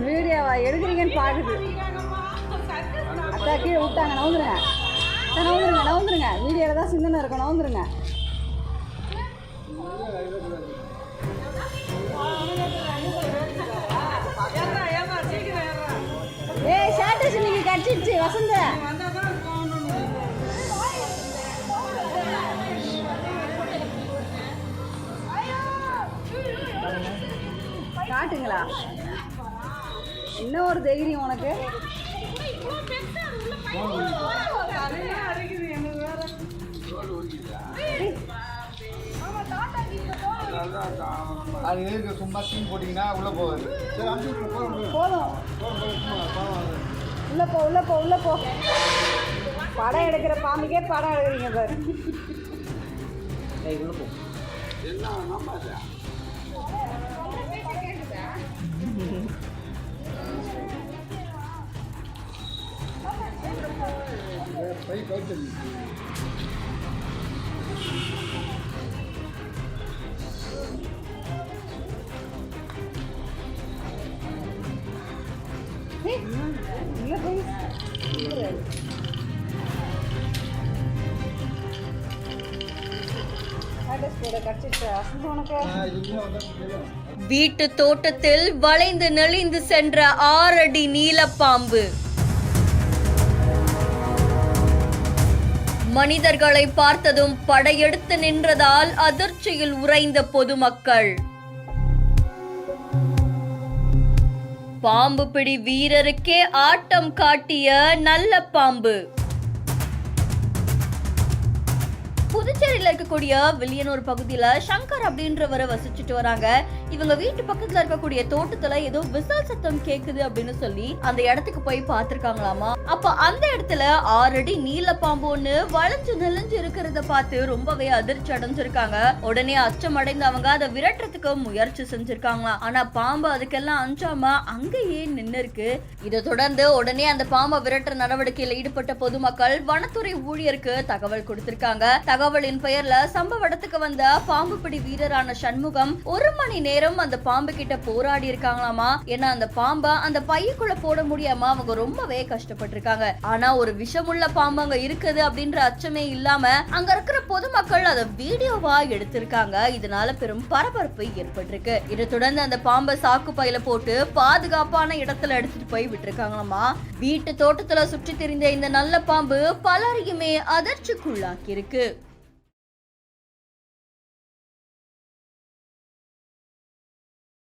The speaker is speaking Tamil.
வீடியோவா எடுக்கிறீங்கன்னு பாக்குது. அத்தா கீழே விட்டாங்க. நவுந்துருங்க, நவுந்துருங்க, நவுந்துருங்க. வீடியோவில் தான் சிந்தனை இருக்கும். நவுந்துருங்க. ஏய் ஷார்ட்டஸ் நீங்க கட்டிடுச்சு வசந்த. காட்டுங்களா? என்ன ஒரு தைரியம் உனக்கு? அது எதுக்கு சும்மா சீன் போட்டிங்கன்னா உள்ளே போகுது. போதும், உள்ளே போ, உள்ளே போ, உள்ளே போ. படம் எடுக்கிற பாம்புக்கே படம் எடுக்கிறீங்க பாரு. உள்ளே போ. என்ன நம்ம வீட்டு தோட்டத்தில் வளைந்து நெளிந்து சென்ற 6 அடி நீலப்பாம்பு. மனிதர்களை பார்த்ததும் படையெடுத்து நின்றதால் அதிர்ச்சியில் உறைந்த பொதுமக்கள். பாம்பு பிடி வீரருக்கே ஆட்டம் காட்டிய நல்ல பாம்பு. புதுச்சேரியில இருக்கக்கூடிய வில்லியனூர் பகுதியில சங்கர் அப்படின்றவரை வசிச்சுட்டு வராங்க. இவங்க வீட்டு பக்கத்துல இருக்கக்கூடிய தோட்டத்துல ஏதோ விசில் சத்தம் கேக்குது அப்படின்னு சொல்லி அந்த இடத்துக்கு போய் பாத்துருக்காங்களாமா. அப்ப அந்த இடத்துல 6 அடி நீல பாம்பு ஒண்ணு வளைஞ்சு நெளிஞ்சு இருக்கிறத பார்த்து ரொம்பவே அதிர்ச்சி அடைஞ்சிருக்காங்க. உடனே அச்சம் அடைந்து அவங்க அதை விரட்டுறதுக்கு முயற்சி செஞ்சிருக்காங்களாம். ஆனா பாம்பு அதுக்கெல்லாம் அஞ்சாம அங்கேயே நின்னு இருக்கு. இதை தொடர்ந்து உடனே அந்த பாம்பை விரட்டுற நடவடிக்கையில் ஈடுபட்ட பொதுமக்கள் வனத்துறை ஊழியருக்கு தகவல் கொடுத்திருக்காங்க. தகவலின் பெயர்ல சம்பவ இடத்துக்கு வந்த பாம்பு பிடி வீரரான சண்முகம் 1 மணி நேரம் அந்த பாம்பு கிட்ட போராடி இருக்காங்களாமா. ஏன்னா அந்த பாம்பை அந்த பையக்குள்ள போட முடியாம அவங்க ரொம்பவே கஷ்டப்பட்டிருக்காங்க. ஆனா ஒரு விஷமுள்ள பாம்பு அங்க இருக்குது அப்படின்ற அச்சமே இல்லாம அங்க இருக்கிற பொதுமக்கள் அதை வீடியோவா எடுத்திருக்காங்க. இதனால பெரும் பரபரப்பு ஏற்பட்டிருக்கு. இதை தொடர்ந்து அந்த பாம்பை சாக்கு பையில போட்டு பாதுகாப்பான இடத்துல எடுத்துட்டு போய் விட்டுருக்காங்களாமா. வீட்டு தோட்டத்துல சுற்றி திரிந்த இந்த நல்ல பாம்பு பலரையுமே அதிர்ச்சிக்குள்ளாக்கி இருக்கு.